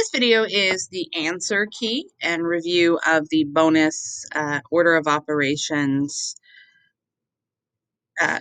This video is the answer key and review of the bonus order of operations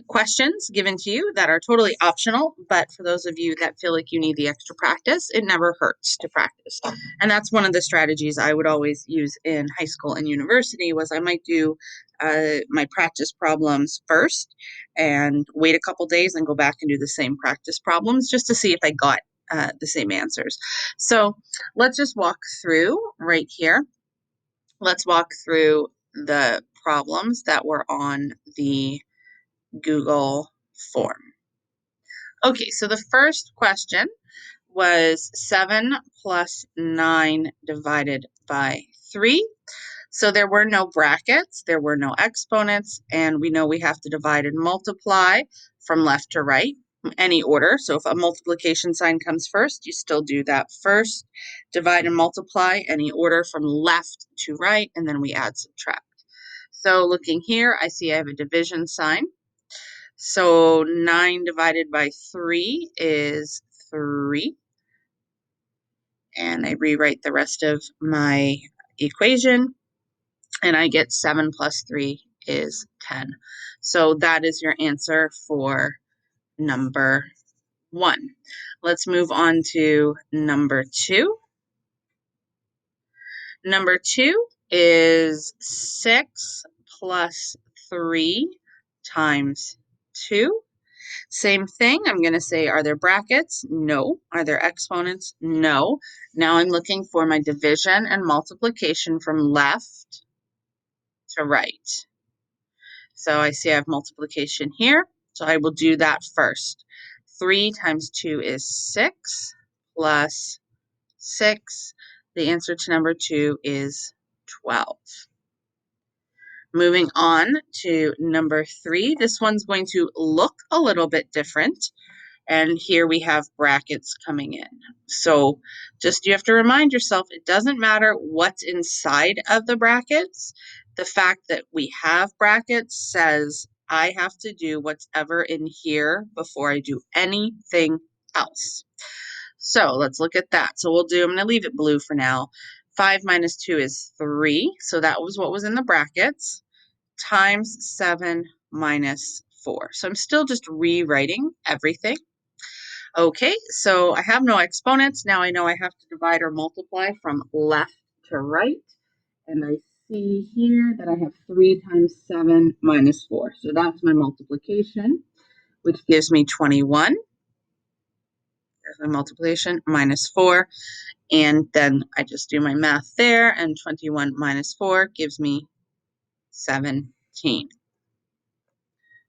questions given to you that are totally optional, but for those of you that feel like you need the extra practice, it never hurts to practice. And that's one of the strategies I would always use in high school and university was I might do my practice problems first and wait a couple days and go back and do the same practice problems just to see if I got the same answers. So let's just walk through right here. Let's walk through the problems that were on the Google form. Okay, so the first question was 7 plus 9 divided by 3. So there were no brackets, there were no exponents, and we know we have to divide and multiply from left to right, any order. So if a multiplication sign comes first, you still do that first. Divide and multiply, any order from left to right, and then we add, subtract. So looking here, I see I have a division sign. So 9 divided by 3 is 3. And I rewrite the rest of my equation, and I get 7 plus 3 is 10. So that is your answer for number 1. Let's move on to number 2. Number 2 is 6 plus 3 times 2. Same thing, I'm going to say, are there brackets? No. Are there exponents? No. Now I'm looking for my division and multiplication from left to right. So I see I have multiplication here, so I will do that first. 3 times 2 is 6 plus 6. The answer to number 2 is 12. Moving on to number 3. This one's going to look a little bit different. And here we have brackets coming in. So just you have to remind yourself, it doesn't matter what's inside of the brackets. The fact that we have brackets says I have to do whatever in here before I do anything else. So let's look at that. So I'm going to leave it blue for now. 5 minus 2 is 3. So that was what was in the brackets, times 7 minus 4. So I'm still just rewriting everything. Okay, so I have no exponents. Now I know I have to divide or multiply from left to right. And I see here that I have 3 times 7 minus 4. So that's my multiplication, which gives me 21. There's my multiplication, minus 4. And then I just do my math there, and 21 minus 4 gives me 17.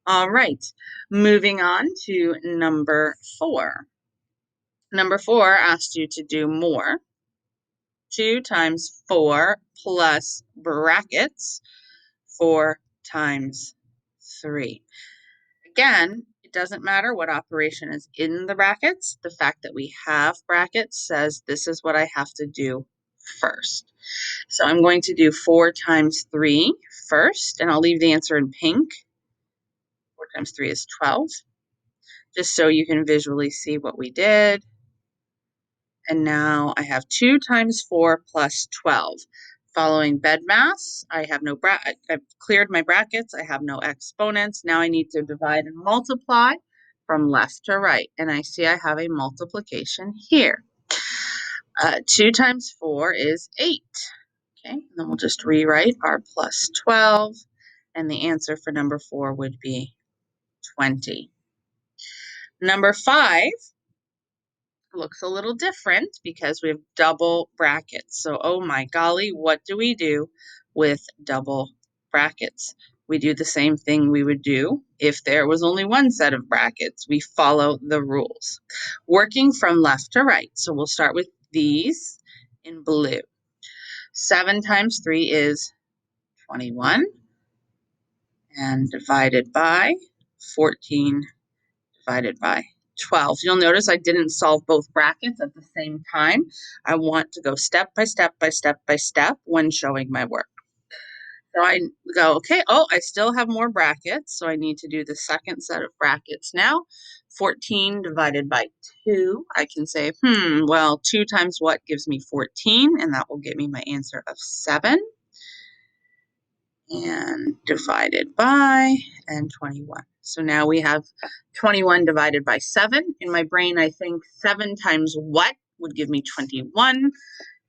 All right, moving on to number 4. Number 4 asked you to do more. 2 times 4 plus brackets, 4 times 3. Again, it doesn't matter what operation is in the brackets. The fact that we have brackets says this is what I have to do first. So I'm going to do 4 times 3 first, and I'll leave the answer in pink. 4 times 3 is 12, just so you can visually see what we did. And now I have 2 times 4 plus 12. Following BEDMAS, I have no I've cleared my brackets. I have no exponents. Now I need to divide and multiply from left to right. And I see I have a multiplication here. 2 times 4 is 8. Okay, and then we'll just rewrite our plus 12. And the answer for number 4 would be 20. Number 5 looks a little different because we have double brackets. So, oh my golly, what do we do with double brackets? We do the same thing we would do if there was only one set of brackets. We follow the rules. Working from left to right. So we'll start with these in blue. 7 times 3 is 21. And divided by 14 divided by 12. You'll notice I didn't solve both brackets at the same time. I want to go step by step by step by step when showing my work. So I go, okay, oh, I still have more brackets, so I need to do the second set of brackets now. 14 divided by 2, I can say, well, 2 times what gives me 14, and that will give me my answer of 7. And divided by, and 21. So now we have 21 divided by 7. In my brain, I think 7 times what would give me 21,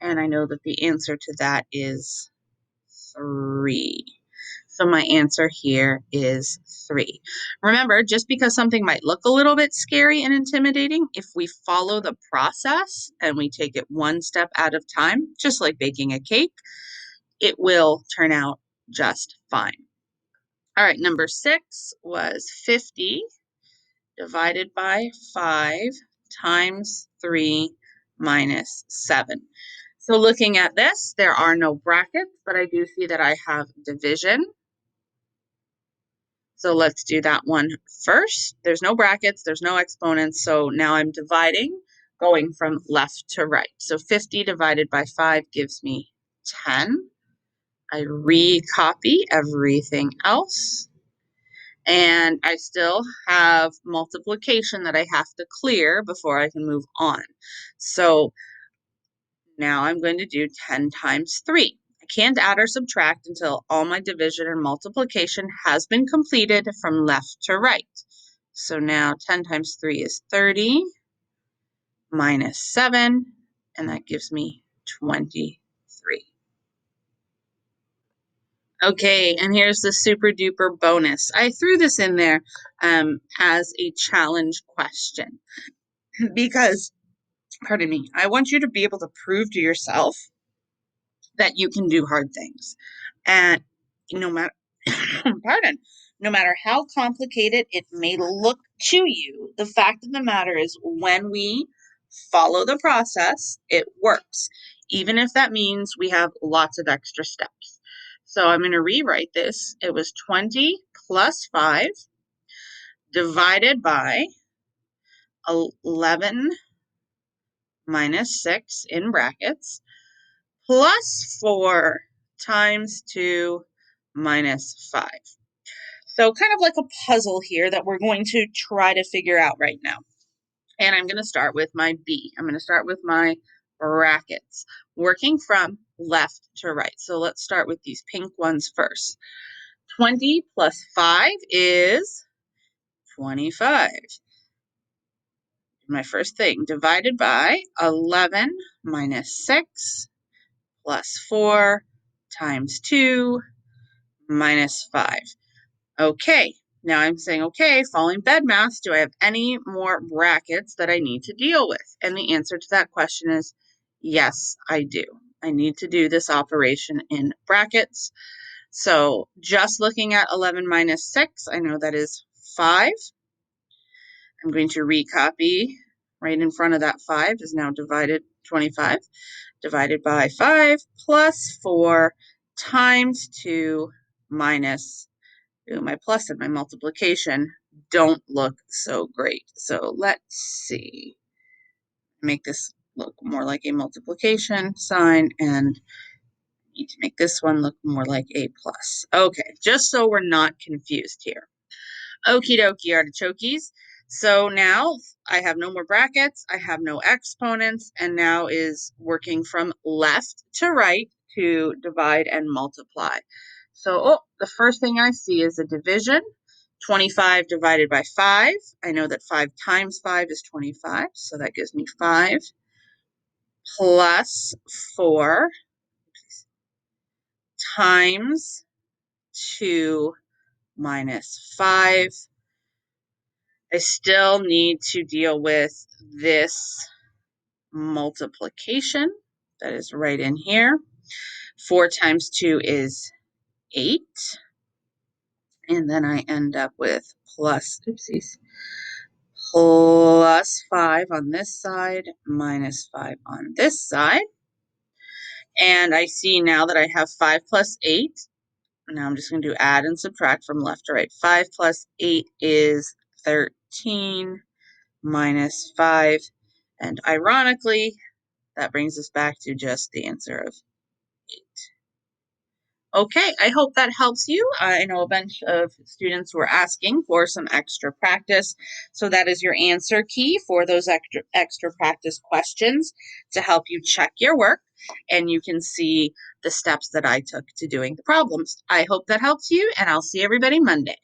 and I know that the answer to that is 3. So my answer here is 3. Remember, just because something might look a little bit scary and intimidating, if we follow the process and we take it one step at a time, just like baking a cake, it will turn out just fine. All right, number 6 was 50 divided by 5 times 3 minus 7. So looking at this, there are no brackets, but I do see that I have division. So let's do that one first. There's no brackets, there's no exponents, so now I'm dividing, going from left to right. So 50 divided by 5 gives me 10. I recopy everything else. And I still have multiplication that I have to clear before I can move on. So now I'm going to do 10 times 3. I can't add or subtract until all my division and multiplication has been completed from left to right. So now 10 times 3 is 30 minus 7, and that gives me 23. Okay, and here's the super duper bonus. I threw this in there as a challenge question because, pardon me, I want you to be able to prove to yourself that you can do hard things. And no matter, pardon, no matter how complicated it may look to you, the fact of the matter is when we follow the process, it works, even if that means we have lots of extra steps. So I'm going to rewrite this. It was 20 plus 5 divided by 11 minus 6 in brackets plus 4 times 2 minus 5. So kind of like a puzzle here that we're going to try to figure out right now. And I'm going to start with my B. I'm going to start with my brackets, working from left to right. So let's start with these pink ones first. 20 plus 5 is 25. My first thing, divided by 11 minus 6 plus 4 times 2 minus 5. Okay, now I'm saying, okay, following bed math, do I have any more brackets that I need to deal with? And the answer to that question is yes, I do. I need to do this operation in brackets. So just looking at 11 minus 6, I know that is 5. I'm going to recopy right in front of that 5 is now divided 25 divided by 5 plus 4 times 2 minus, my plus and my multiplication don't look so great. So let's see, make this look more like a multiplication sign and need to make this one look more like a plus. Okay, just so we're not confused here. Okie dokie artichokes. So now I have no more brackets, I have no exponents, and now is working from left to right to divide and multiply. So the first thing I see is a division. 25 divided by 5. I know that 5 times 5 is 25, so that gives me 5 plus 4 times 2 minus 5. I still need to deal with this multiplication that is right in here. 4 times 2 is 8. And then I end up with plus 5 on this side, minus 5 on this side. And I see now that I have 5 plus 8. Now I'm just going to add and subtract from left to right. 5 plus 8 is 13 minus 5. And ironically, that brings us back to just the answer of 8. Okay, I hope that helps you. I know a bunch of students were asking for some extra practice. So that is your answer key for those extra practice questions to help you check your work, and you can see the steps that I took to doing the problems. I hope that helps you, and I'll see everybody Monday.